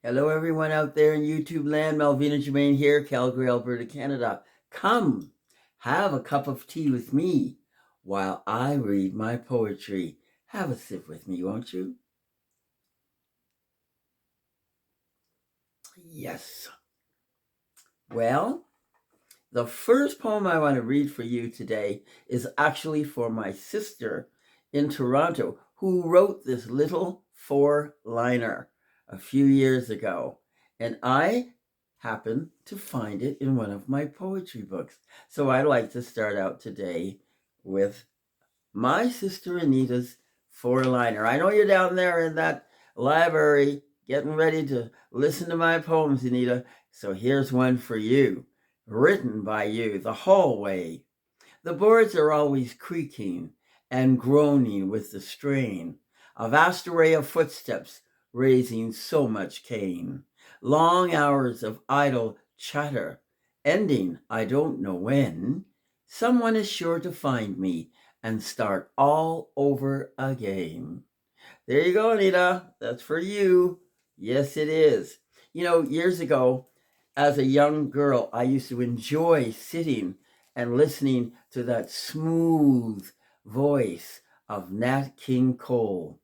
Hello, everyone out there in YouTube land. Melvina Germain here, Calgary, Alberta, Canada. Come, have a cup of tea with me while I read my poetry. Have a sip with me, won't you? Yes. Well, the first poem I want to read for you today is actually for my sister in Toronto, who wrote this little four-liner a few years ago. And I happened to find it in one of my poetry books. So I'd like to start out today with my sister Anita's four-liner. I know you're down there in that library getting ready to listen to my poems, Anita. So here's one for you, written by you, The Hallway. The boards are always creaking and groaning with the strain. A vast array of footsteps raising so much cane. Long hours of idle chatter, ending I don't know when. Someone is sure to find me and start all over again. There you go, Anita. That's for you. Yes, it is. You know, years ago, as a young girl, I used to enjoy sitting and listening to that smooth voice of Nat King Cole.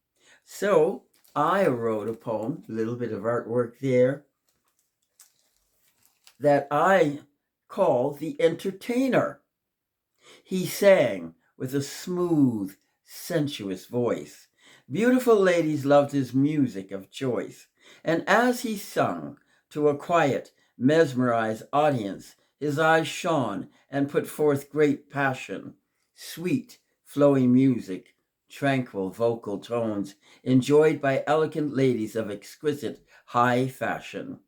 So I wrote a poem, a little bit of artwork there, that I call The Entertainer. He sang with a smooth, sensuous voice. Beautiful ladies loved his music of choice. And as he sung to a quiet, mesmerized audience, his eyes shone and put forth great passion. Sweet, flowing music, tranquil vocal tones, enjoyed by elegant ladies of exquisite high fashion.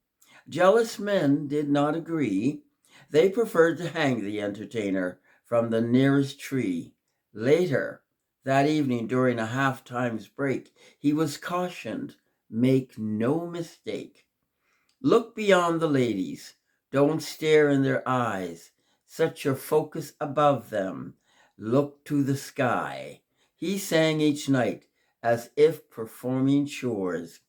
Jealous men did not agree. They preferred to hang the entertainer from the nearest tree. Later, that evening during a half-time's break, he was cautioned, make no mistake. Look beyond the ladies. Don't stare in their eyes. Set your focus above them. Look to the sky. He sang each night as if performing chores,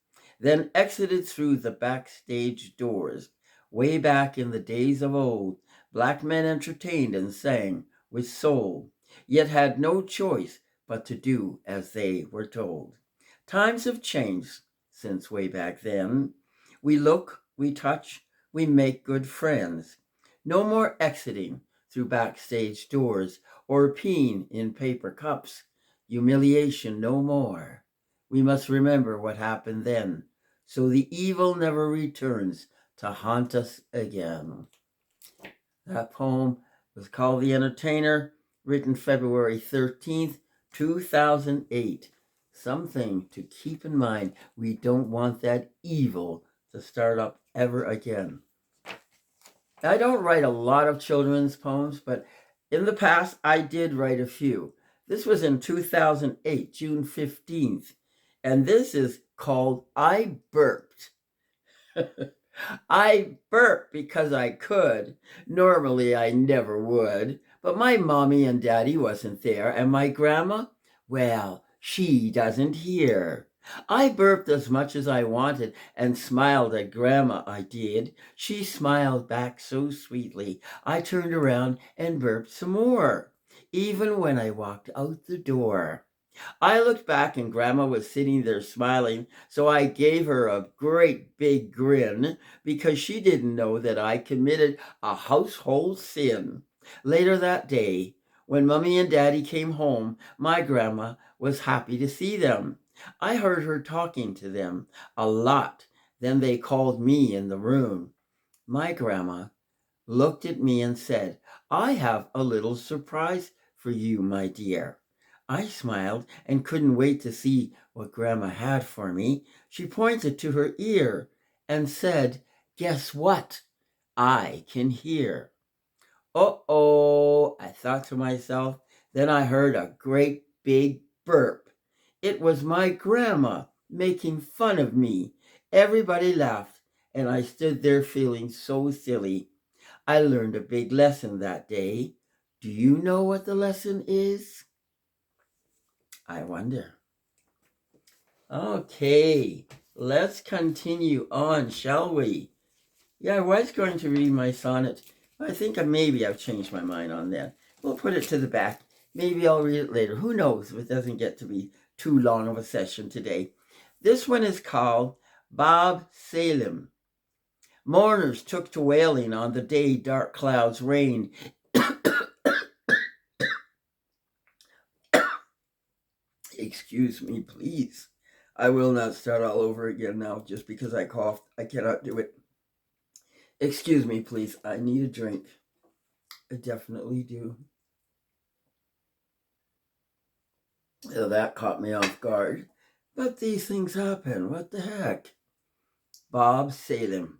then exited through the backstage doors. Way back in the days of old, black men entertained and sang with soul, yet had no choice but to do as they were told. Times have changed since way back then. We look, we touch, we make good friends. No more exiting through backstage doors or peeing in paper cups. Humiliation no more. We must remember what happened then, so the evil never returns to haunt us again. That poem was called The Entertainer, written February 13th, 2008. Something to keep in mind. We don't want that evil to start up ever again. I don't write a lot of children's poems, but in the past I did write a few. This was in 2008, June 15th, and this is called I Burped. I burped because I could. Normally I never would, but my mommy and daddy wasn't there, and my grandma, well, she doesn't hear. I burped as much as I wanted and smiled at Grandma, I did. She smiled back so sweetly. I turned around and burped some more, even when I walked out the door. I looked back and Grandma was sitting there smiling, so I gave her a great big grin because she didn't know that I committed a household sin. Later that day, when Mummy and Daddy came home, my grandma was happy to see them. I heard her talking to them a lot. Then they called me in the room. My grandma looked at me and said, I have a little surprise for you, my dear. I smiled and couldn't wait to see what Grandma had for me. She pointed to her ear and said, guess what? I can hear. Uh-oh, I thought to myself. Then I heard a great big burp. It was my grandma making fun of me. Everybody laughed, and I stood there feeling so silly. I learned a big lesson that day. Do you know what the lesson is? I wonder. Okay, let's continue on, shall we? Yeah, I was going to read my sonnet. I think maybe I've changed my mind on that. We'll put it to the back. Maybe I'll read it later. Who knows if it doesn't get to be too long of a session today. This one is called Bob Salem. Mourners took to wailing on the day dark clouds rained. Excuse me, please. I will not start all over again now just because I coughed. I cannot do it. Excuse me, please. I need a drink. I definitely do. Well, that caught me off guard. But these things happen. What the heck? Bob Salem.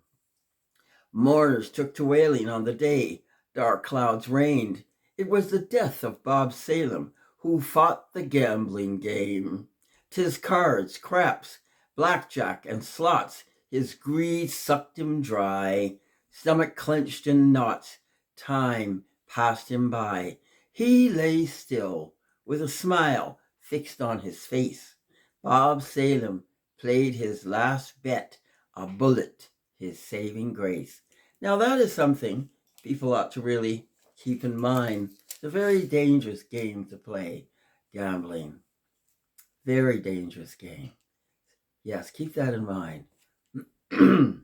Mourners took to wailing on the day dark clouds rained. It was the death of Bob Salem, who fought the gambling game. 'Tis cards, craps, blackjack, and slots. His greed sucked him dry. Stomach clenched in knots. Time passed him by. He lay still, with a smile fixed on his face. Bob Salem played his last bet, a bullet, his saving grace. Now that is something people ought to really keep in mind. It's a very dangerous game to play, gambling. Very dangerous game. Yes, keep that in mind. Whew,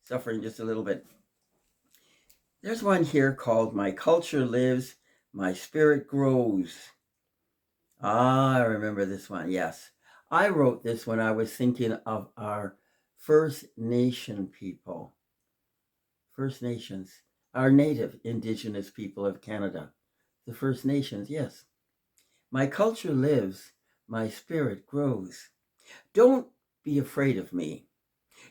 suffering just a little bit. There's one here called My Culture Lives, My Spirit Grows. I remember this one, yes. I wrote this when I was thinking of our First Nation people. First Nations, our native Indigenous people of Canada. The First Nations, yes. My culture lives, my spirit grows. Don't be afraid of me.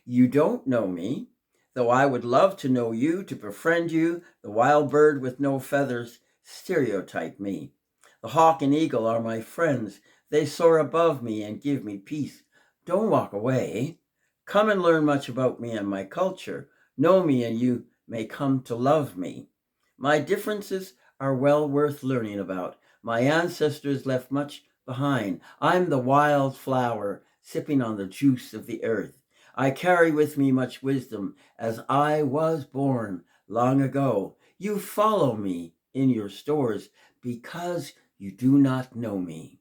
You don't know me, though I would love to know you, to befriend you. The wild bird with no feathers stereotype me. The hawk and eagle are my friends. They soar above me and give me peace. Don't walk away. Come and learn much about me and my culture. Know me and you may come to love me. My differences are well worth learning about. My ancestors left much behind. I'm the wild flower sipping on the juice of the earth. I carry with me much wisdom as I was born long ago. You follow me in your stores because you do not know me.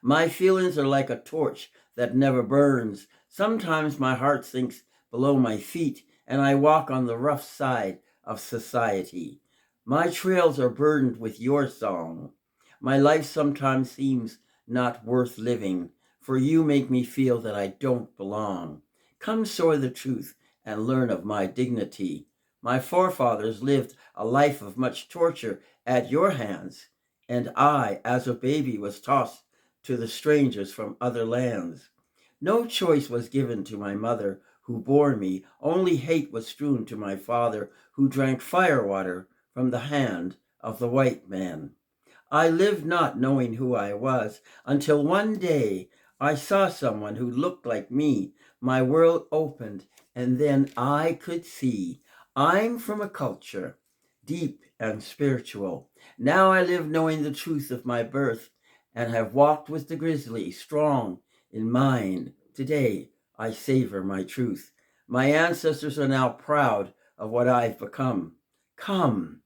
My feelings are like a torch that never burns. Sometimes my heart sinks below my feet and I walk on the rough side of society. My trails are burdened with your song. My life sometimes seems not worth living, for you make me feel that I don't belong. Come soar the truth and learn of my dignity. My forefathers lived a life of much torture at your hands, and I, as a baby, was tossed to the strangers from other lands. No choice was given to my mother who bore me, only hate was strewn to my father who drank firewater from the hand of the white man. I lived not knowing who I was until one day I saw someone who looked like me. My world opened and then I could see. I'm from a culture deep and spiritual. Now I live knowing the truth of my birth and have walked with the grizzly, strong in mind. Today I savor my truth. My ancestors are now proud of what I've become. Come,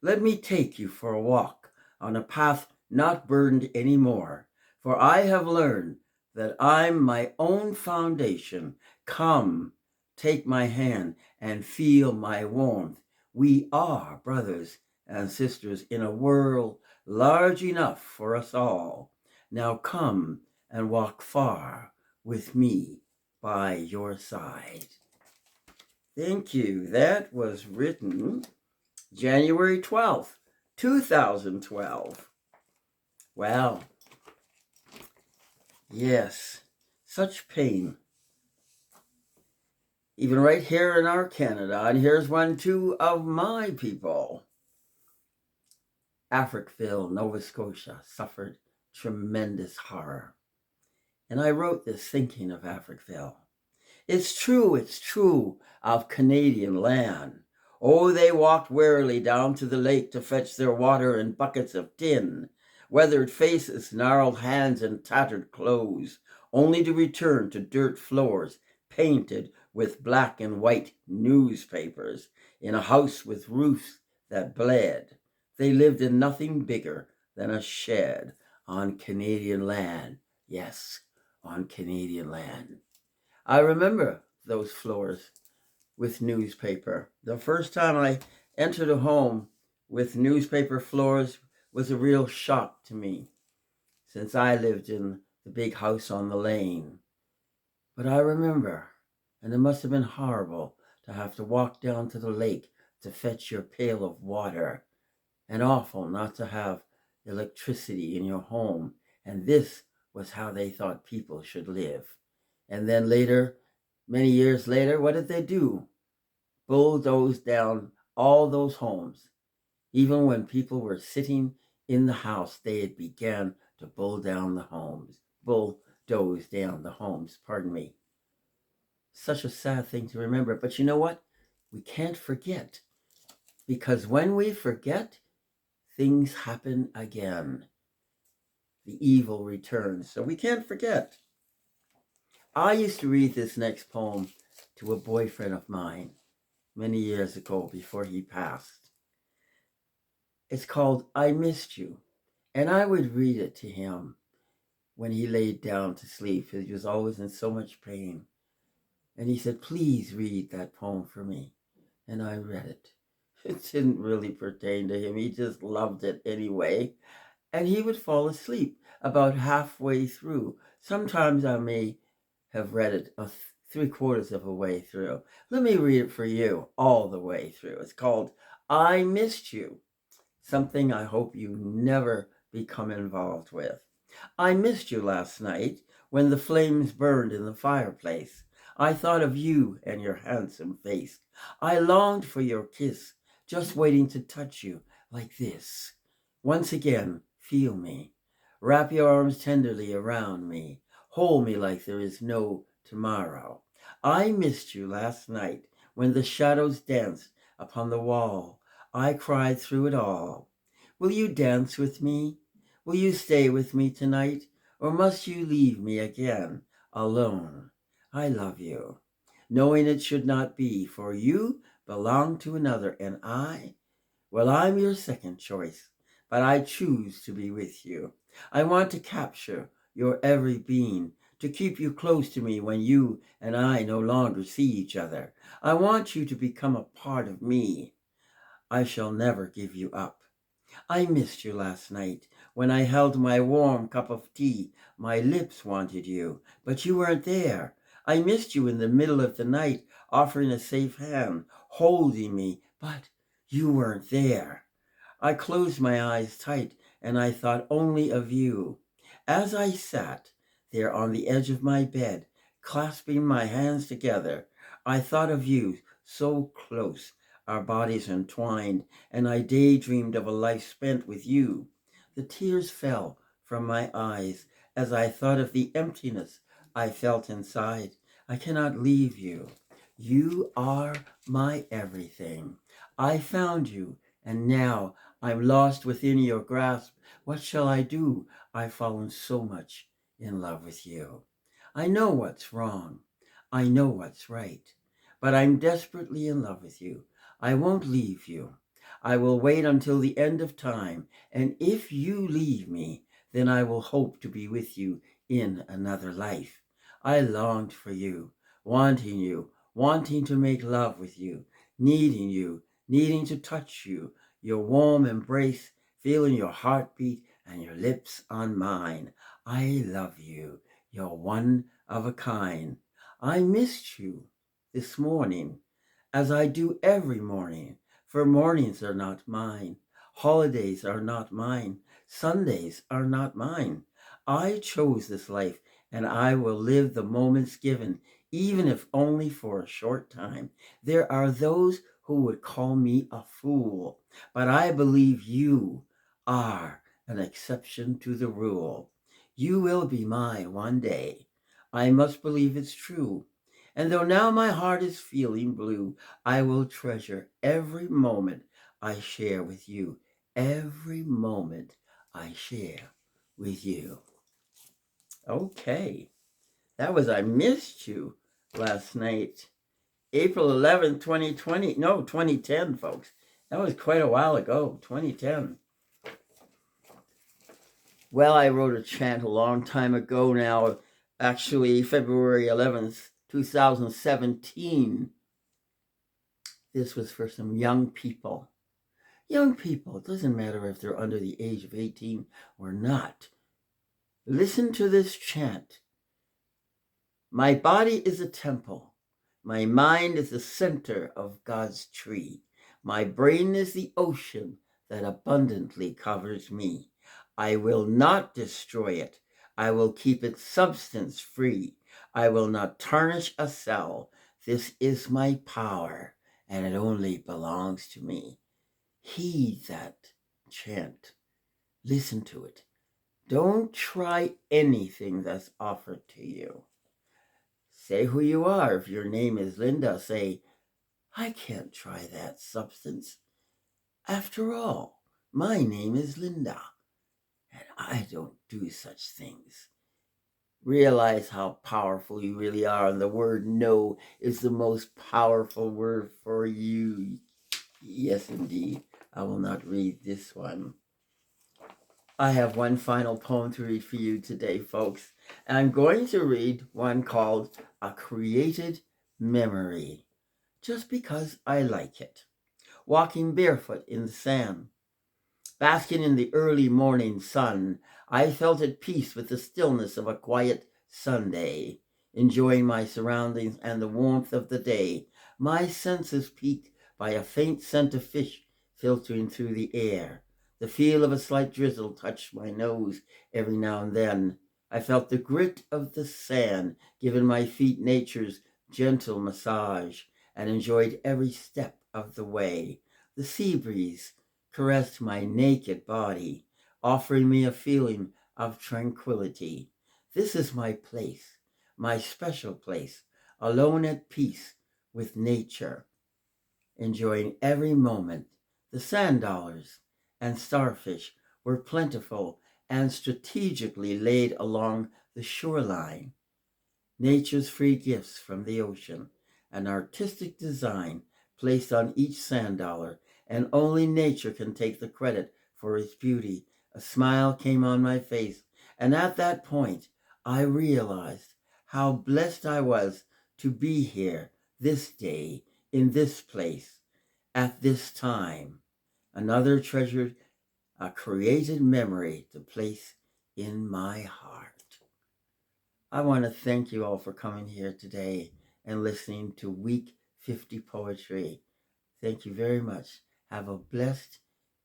let me take you for a walk on a path not burdened anymore, for I have learned that I'm my own foundation. Come, take my hand and feel my warmth. We are brothers and sisters in a world large enough for us all. Now come and walk far with me by your side. Thank you. That was written January 12th, 2012. Wow. Yes, such pain. Even right here in our Canada. And here's one too of my people. Africville, Nova Scotia, suffered tremendous horror. And I wrote this thinking of Africville. It's true of Canadian land. Oh, they walked wearily down to the lake to fetch their water in buckets of tin. Weathered faces, gnarled hands, and tattered clothes. only to return to dirt floors painted with black and white newspapers in a house with roofs that bled. They lived in nothing bigger than a shed on Canadian land. Yes, on Canadian land. I remember those floors with newspaper. The first time I entered a home with newspaper floors was a real shock to me, since I lived in the big house on the lane. But I remember, and it must have been horrible to have to walk down to the lake to fetch your pail of water, and awful not to have electricity in your home. And this was how they thought people should live. And then later, many years later, what did they do? Bulldoze down all those homes. Even when people were sitting in the house, they had began to bulldoze down the homes, pardon me. Such a sad thing to remember. But you know what? We can't forget. Because when we forget, things happen again. The evil returns. So we can't forget. I used to read this next poem to a boyfriend of mine many years ago before he passed. It's called I Missed You. And I would read it to him when he laid down to sleep. He was always in so much pain. And he said, please read that poem for me. And I read it. It didn't really pertain to him. He just loved it anyway. And he would fall asleep about halfway through. Sometimes I may have read it three-quarters of a way through. Let me read it for you all the way through. It's called I Missed You, something I hope you never become involved with. I missed you last night when the flames burned in the fireplace. I thought of you and your handsome face. I longed for your kiss, just waiting to touch you like this. Once again, feel me. Wrap your arms tenderly around me. Hold me like there is no tomorrow. I missed you last night when the shadows danced upon the wall. I cried through it all. Will you dance with me? Will you stay with me tonight? Or must you leave me again alone? I love you, knowing it should not be, for you belong to another, and well, I'm your second choice, but I choose to be with you. I want to capture your every being, to keep you close to me when you and I no longer see each other. I want you to become a part of me. I shall never give you up. I missed you last night when I held my warm cup of tea. My lips wanted you, but you weren't there. I missed you in the middle of the night, offering a safe hand, holding me, but you weren't there. I closed my eyes tight and I thought only of you. As I sat there on the edge of my bed, clasping my hands together, I thought of you so close, our bodies entwined, and I daydreamed of a life spent with you. The tears fell from my eyes as I thought of the emptiness I felt inside. I cannot leave you. You are my everything. I found you, and now I'm lost within your grasp. What shall I do? I've fallen so much in love with you. I know what's wrong. I know what's right. But I'm desperately in love with you. I won't leave you. I will wait until the end of time. And if you leave me, then I will hope to be with you in another life. I longed for you, wanting to make love with you, needing to touch you, your warm embrace, feeling your heartbeat and your lips on mine. I love you. You're one of a kind. I missed you this morning, as I do every morning, for mornings are not mine. Holidays are not mine. Sundays are not mine. I chose this life, and I will live the moments given, even if only for a short time. There are those who would call me a fool, but I believe you are an exception to the rule. You will be mine one day. I must believe it's true. And though now my heart is feeling blue, I will treasure every moment I share with you. Every moment I share with you. Okay. That was I Missed You last night. April 11th, 2020. No, 2010, folks. That was quite a while ago, 2010. Well, I wrote a chant a long time ago now, actually February 11th, 2017. This was for some young people. Young people, it doesn't matter if they're under the age of 18 or not. Listen to this chant. My body is a temple. My mind is the center of God's tree. My brain is the ocean that abundantly covers me. I will not destroy it. I will keep its substance free. I will not tarnish a cell. This is my power, and it only belongs to me. Heed that chant. Listen to it. Don't try anything that's offered to you. Say who you are. If your name is Linda, say, I can't try that substance. After all, my name is Linda, and I don't do such things. Realize how powerful you really are, and the word no is the most powerful word for you. Yes, indeed. I will not read this one. I have one final poem to read for you today, folks. And I'm going to read one called A Created Memory, just because I like it. Walking barefoot in the sand, basking in the early morning sun, I felt at peace with the stillness of a quiet Sunday, enjoying my surroundings and the warmth of the day, my senses piqued by a faint scent of fish filtering through the air. The feel of a slight drizzle touched my nose every now and then. I felt the grit of the sand, giving my feet nature's gentle massage, and enjoyed every step of the way. The sea breeze caressed my naked body, offering me a feeling of tranquility. This is my place, my special place, alone at peace with nature, enjoying every moment. The sand dollars and starfish were plentiful and strategically laid along the shoreline. Nature's free gifts from the ocean, an artistic design placed on each sand dollar, and only nature can take the credit for its beauty. A smile came on my face, and at that point I realized how blessed I was to be here this day, in this place, at this time. Another treasured, a created memory to place in my heart. I want to thank you all for coming here today and listening to Week 50 Poetry. Thank you very much. Have a blessed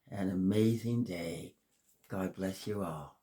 and amazing day. God bless you all.